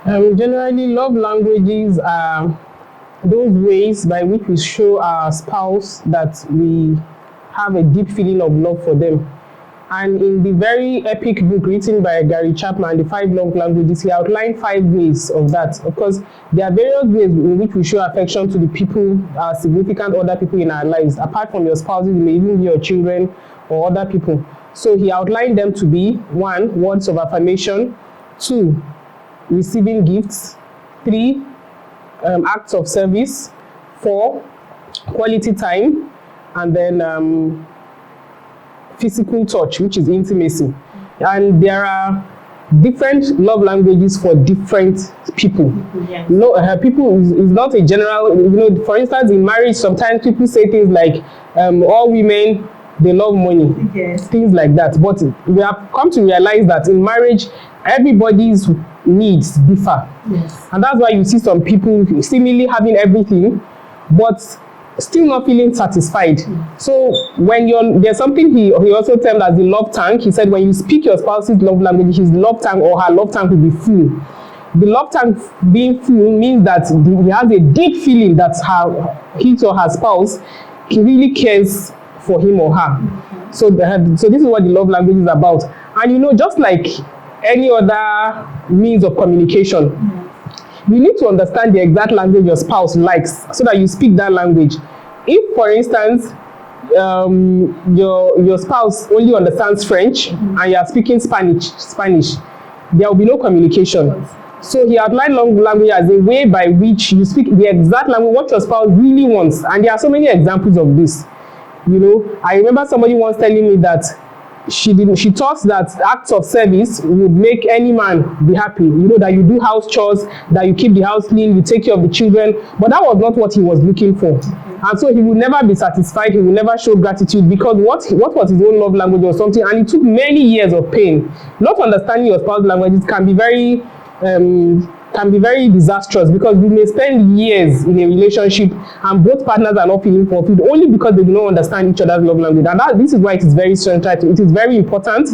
Generally, love languages are those ways by which we show our spouse that we have a deep feeling of love for them. And in the very epic book written by Gary Chapman, The Five Love Languages, he outlined 5 ways of that. Of course, there are various ways in which we show affection to the people, our significant other people in our lives. Apart from your spouses, it may even be your children or other people. So he outlined them to be 1, words of affirmation; 2, receiving gifts; 3, acts of service; 4, quality time; and then physical touch, which is intimacy. And there are different love languages for different people. Yes. No, people is not a general, for instance, in marriage, sometimes people say things like, all women, they love money. Yes. Things like that. But we have come to realize that in marriage, everybody's needs differ. Yes. And that's why you see some people seemingly having everything, but still not feeling satisfied. So when there's something he also termed as the love tank. He said when you speak your spouse's love language, his love tank or her love tank will be full. The love tank being full means that he has a deep feeling that his or her spouse really cares for him or her. So this is what the love language is about. And just like any other means of communication, you need to understand the exact language your spouse likes so that you speak that language. If, for instance, your spouse only understands French and you are speaking Spanish, there will be no communication. So he outlined love language as a way by which you speak the exact language, what your spouse really wants. And there are so many examples of this. I remember somebody once telling me that she thought that acts of service would make any man be happy. That you do house chores, that you keep the house clean, you take care of the children. But that was not what he was looking for. And so he would never be satisfied. He would never show gratitude because what was his own love language or something. And it took many years of pain. Not understanding your spouse's languages can be very disastrous because we may spend years in a relationship and both partners are not feeling fulfilled only because they do not understand each other's love language. And this is why it is very central. It is very important.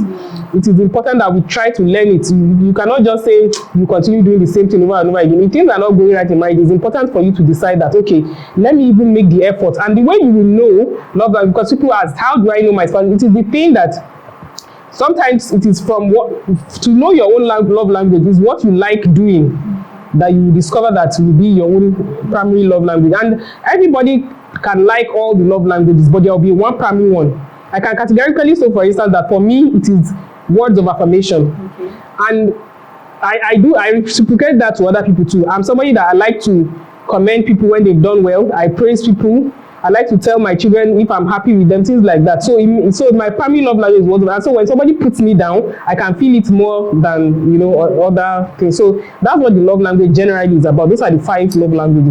It is important that we try to learn it. You cannot just say you continue doing the same thing over and over again. If things are not going right in marriage, it's important for you to decide that, okay, let me even make the effort. And the way you will know love language, because people ask, how do I know my spouse? It is the thing that sometimes it is from to know your own love language is what you like doing, that you discover that will be your own primary love language. And everybody can like all the love languages, but there will be one primary one. I can categorically say, for instance, that for me it is words of affirmation. Okay. And I reciprocate that to other people too. I'm somebody that I like to commend people when they've done well. I praise people. I like to tell my children if I'm happy with them, things like that. So my primary love language is words of affirmation. So when somebody puts me down, I can feel it more than other things. So that's what the love language generally is about. Those are the 5 love languages.